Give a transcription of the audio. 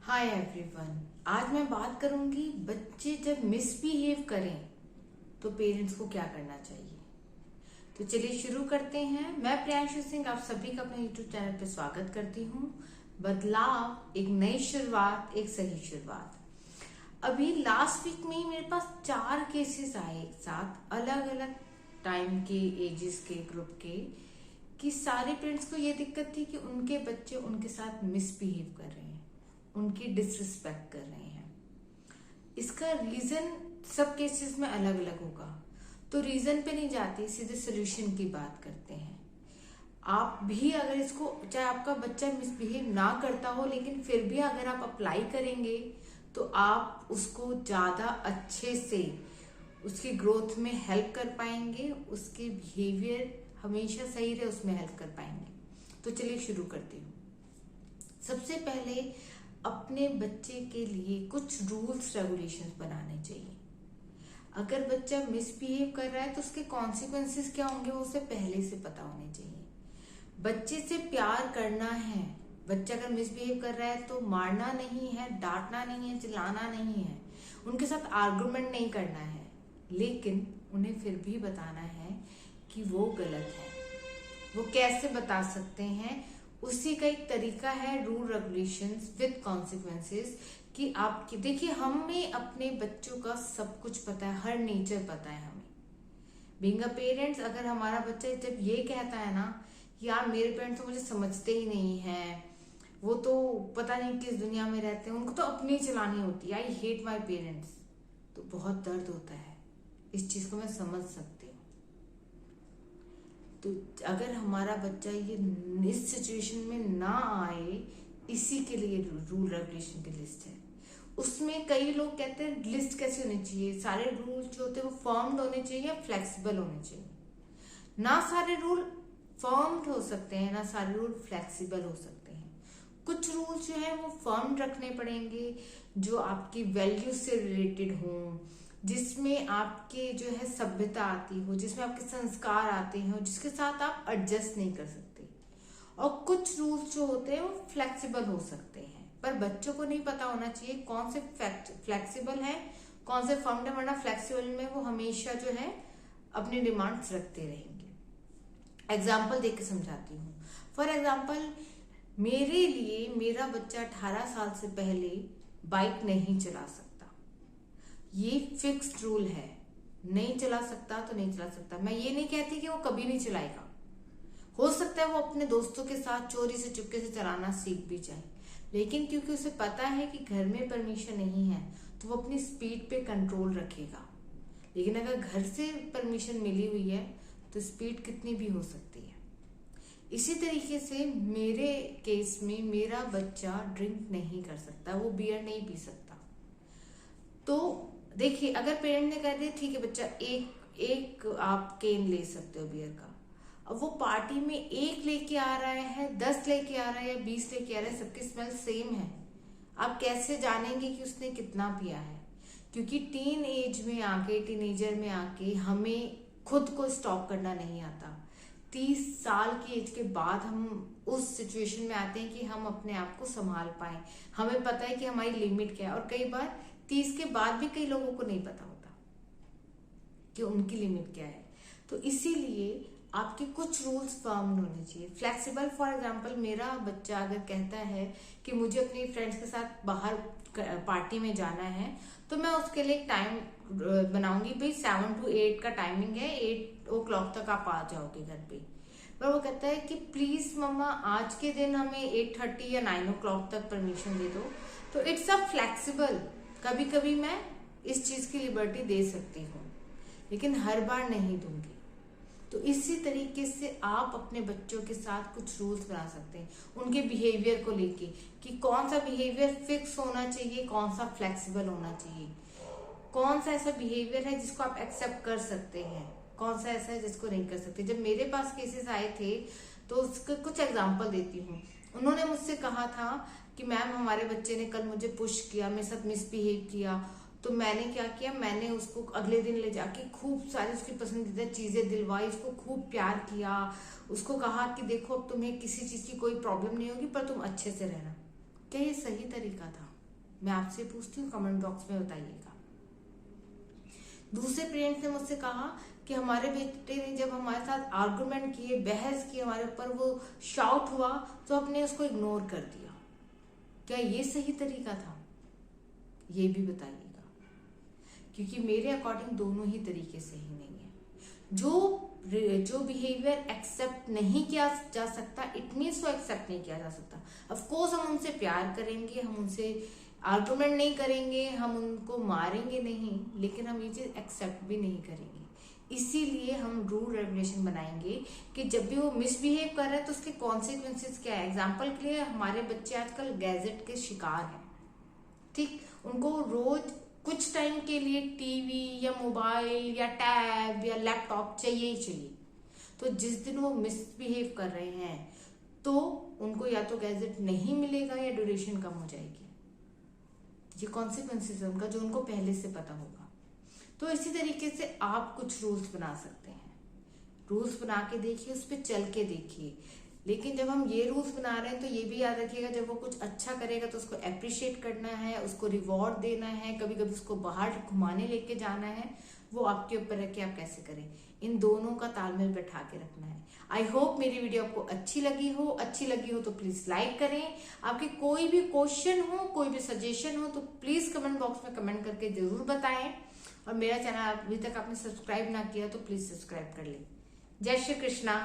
Hi everyone. आज मैं बात करूंगी बच्चे जब मिसबिहेव करें तो पेरेंट्स को क्या करना चाहिए। तो चलिए शुरू करते हैं। मैं प्रियांशु सिंह आप सभी का अपने यूट्यूब चैनल पे स्वागत करती हूँ। बदलाव, एक नई शुरुआत, एक सही शुरुआत। अभी लास्ट वीक में ही मेरे पास 4 केसेस आए एक साथ, अलग अलग टाइम के, एजेस के, ग्रुप के, कि सारे पेरेंट्स को ये दिक्कत थी कि उनके बच्चे उनके साथ मिसबिहेव कर रहे हैं, उनकी डिसरिस्पेक्ट कर रहे हैं। इसका रीजन सब केसेस में अलग अलग होगा, तो रीजन पे नहीं जाती, सीधे सोल्यूशन की बात करते हैं। आप भी अगर इसको, चाहे आपका बच्चा मिसबिहेव ना करता हो, लेकिन फिर भी अगर आप अप्लाई करेंगे तो आप उसको ज्यादा अच्छे से उसकी ग्रोथ में हेल्प कर पाएंगे, उसके बिहेवियर हमेशा सही रहे उसमें हेल्प कर पाएंगे। तो चलिए शुरू करती हूँ। सबसे पहले अपने बच्चे के लिए कुछ रूल्स रेगुलेशंस बनाने चाहिए। अगर बच्चा मिसबिहेव कर रहा है तो उसके कॉन्सिक्वेंसेस क्या होंगे वो उसे पहले से पता होने चाहिए। बच्चे से प्यार करना है। बच्चा अगर मिसबिहेव कर रहा है तो मारना नहीं है, डांटना नहीं है, चिल्लाना नहीं है, उनके साथ आर्गुमेंट नहीं करना है, लेकिन उन्हें फिर भी बताना है कि वो गलत है। वो कैसे बता सकते हैं? उसी का एक तरीका है रूल रेगुलेशंस विद कॉन्सिक्वेंसेस। कि आपकी देखिए, हमें अपने बच्चों का सब कुछ पता है, हर नेचर पता है हमें। बीइंग अ पेरेंट्स, अगर हमारा बच्चा जब ये कहता है ना, यार मेरे पेरेंट्स तो मुझे समझते ही नहीं है, वो तो पता नहीं किस दुनिया में रहते हैं, उनको तो अपनी चलानी होती है, आई हेट माई पेरेंट्स, तो बहुत दर्द होता है। इस चीज को मैं समझ सकती हूँ। तो अगर हमारा बच्चा ये इस सिचुएशन में ना आए, इसी के लिए रूल रेगुलेशन की लिस्ट है। उसमें कई लोग कहते हैं लिस्ट कैसे होनी चाहिए, सारे रूल जो होते हैं वो फॉर्म्ड होने चाहिए या फ्लेक्सिबल होने चाहिए। ना सारे रूल फॉर्म्ड हो सकते हैं, ना सारे रूल फ्लेक्सिबल हो सकते हैं। कुछ रूल जो है वो फॉर्म्ड रखने पड़ेंगे, जो आपकी वैल्यू से रिलेटेड हों, जिसमें आपके जो है सभ्यता आती हो, जिसमें आपके संस्कार आते हो, जिसके साथ आप एडजस्ट नहीं कर सकते। और कुछ रूल्स जो होते हैं वो फ्लेक्सिबल हो सकते हैं, पर बच्चों को नहीं पता होना चाहिए कौन से फ्लेक्सिबल है, कौन से फर्म है, वरना फ्लेक्सिबल में वो हमेशा जो है अपनी डिमांड्स रखते रहेंगे। एग्जाम्पल देके समझाती हूँ। फॉर एग्जाम्पल, मेरे लिए मेरा बच्चा 18 साल से पहले बाइक नहीं चला सकता। ये फिक्स्ड रूल है, नहीं चला सकता तो नहीं चला सकता। मैं ये नहीं कहती कि वो कभी नहीं चलाएगा, हो सकता है वो अपने दोस्तों के साथ चोरी से चुपके से चलाना सीख भी जाए, लेकिन क्योंकि उसे पता है कि घर में परमिशन नहीं है तो वो अपनी स्पीड पे कंट्रोल रखेगा। लेकिन अगर घर से परमिशन मिली हुई है तो स्पीड कितनी भी हो सकती है। इसी तरीके से मेरे केस में मेरा बच्चा ड्रिंक नहीं कर सकता, वो बियर नहीं पी सकता। तो देखिए, अगर पेरेंट ने कह दिया ठीक है बच्चा एक आप केन ले सकते हो बियर का, अब वो पार्टी में 1 लेके आ रहा है, 10 लेके आ रहा है या 20 लेके आ रहा है, सबकी स्मेल सेम है, आप कैसे जानेंगे कि उसने कितना पिया है? क्योंकि टीन एज में आके, टीनेजर में आके हमें खुद को स्टॉप करना नहीं आता। 30 साल की एज के बाद हम उस सिचुएशन में आते हैं कि हम अपने आप को संभाल पाए, हमें पता है कि हमारी लिमिट क्या है। और कई बार 30 के बाद भी कई लोगों को नहीं पता होता कि उनकी लिमिट क्या है। तो इसीलिए आपके कुछ रूल्स फर्म होने चाहिए, फ्लेक्सिबल। फॉर एग्जाम्पल, मेरा बच्चा अगर कहता है कि मुझे अपनी फ्रेंड्स के साथ बाहर पार्टी में जाना है, तो मैं उसके लिए एक टाइम बनाऊंगी, भाई 7 to 8 का टाइमिंग है, 8 o'clock तक आप आ जाओगे घर पे। पर वो कहता है कि प्लीज मम्मा आज के दिन हमें 8:30 या 9 o'clock तक परमिशन दे दो। तो इट्स अ फ्लेक्सिबल, कभी कभी मैं इस चीज की लिबर्टी दे सकती हूँ, लेकिन हर बार नहीं दूंगी। तो इसी तरीके से आप अपने बच्चों के साथ कुछ रूल्स बना सकते हैं, उनके बिहेवियर को लेके, कि कौन सा बिहेवियर फिक्स होना चाहिए, कौन सा फ्लेक्सिबल होना चाहिए, कौन सा ऐसा बिहेवियर है जिसको आप एक्सेप्ट कर सकते हैं, कौन सा ऐसा है जिसको नहीं कर सकते। जब मेरे पास केसेस आए थे तो उसके कुछ एग्जाम्पल देती हूँ। उन्होंने मुझसे कहा था कि मैम हमारे बच्चे ने कल मुझे पुश किया, मेरे साथ मिसबिहेव किया, तो मैंने क्या किया, मैंने उसको अगले दिन ले जाके खूब सारी उसकी पसंदीदा चीजें दिलवाई, उसको खूब प्यार किया, उसको कहा कि देखो अब तुम्हें किसी चीज की कोई प्रॉब्लम नहीं होगी, पर तुम अच्छे से रहना। क्या ये सही तरीका था? मैं आपसे पूछती हूँ, कमेंट बॉक्स में बताइएगा। दूसरे पेरेंट्स ने मुझसे कहा कि हमारे बेटे ने जब हमारे साथ आर्गुमेंट किए, बहस की, हमारे ऊपर वो शाउट हुआ तो आपने उसको इग्नोर कर दिया। क्या ये सही तरीका था? ये भी बताइएगा, क्योंकि मेरे अकॉर्डिंग दोनों ही तरीके सही नहीं है। जो बिहेवियर एक्सेप्ट नहीं किया जा सकता, इट मीन्स वो एक्सेप्ट नहीं किया जा सकता। ऑफ कोर्स हम उनसे प्यार करेंगे, हम उनसे आर्गुमेंट नहीं करेंगे, हम उनको मारेंगे नहीं, लेकिन हम ये चीज एक्सेप्ट भी नहीं करेंगे। इसीलिए हम रूल रेगुलेशन बनाएंगे कि जब भी वो मिसबिहेव कर रहे हैं तो उसके कॉन्सिक्वेंसेस क्या है। एग्जाम्पल के लिए हमारे बच्चे आजकल गैजेट के शिकार हैं, ठीक, उनको रोज कुछ टाइम के लिए टीवी या मोबाइल या टैब या लैपटॉप चाहिए ही चाहिए। तो जिस दिन वो मिसबिहेव कर रहे हैं तो उनको या तो गैजेट नहीं मिलेगा या ड्यूरेशन कम हो जाएगी। ये कॉन्सिक्वेंसेस है उनका, जो उनको पहले से पता होगा। तो इसी तरीके से आप कुछ रूल्स बना सकते हैं। रूल्स बना के देखिए, उस पर चल के देखिए। लेकिन जब हम ये रूल्स बना रहे हैं तो ये भी याद रखिएगा, जब वो कुछ अच्छा करेगा तो उसको अप्रिशिएट करना है, उसको रिवॉर्ड देना है, कभी कभी उसको बाहर घुमाने लेके जाना है। वो आपके ऊपर है कि आप कैसे करें। इन दोनों का तालमेल बैठा के रखना है। आई होप मेरी वीडियो आपको अच्छी लगी हो तो प्लीज लाइक करें। आपके कोई भी क्वेश्चन हो, कोई भी सजेशन हो तो प्लीज कमेंट बॉक्स में कमेंट करके जरूर बताएं। और मेरा चैनल अभी तक आपने सब्सक्राइब ना किया तो प्लीज सब्सक्राइब कर लें। जय श्री कृष्णा।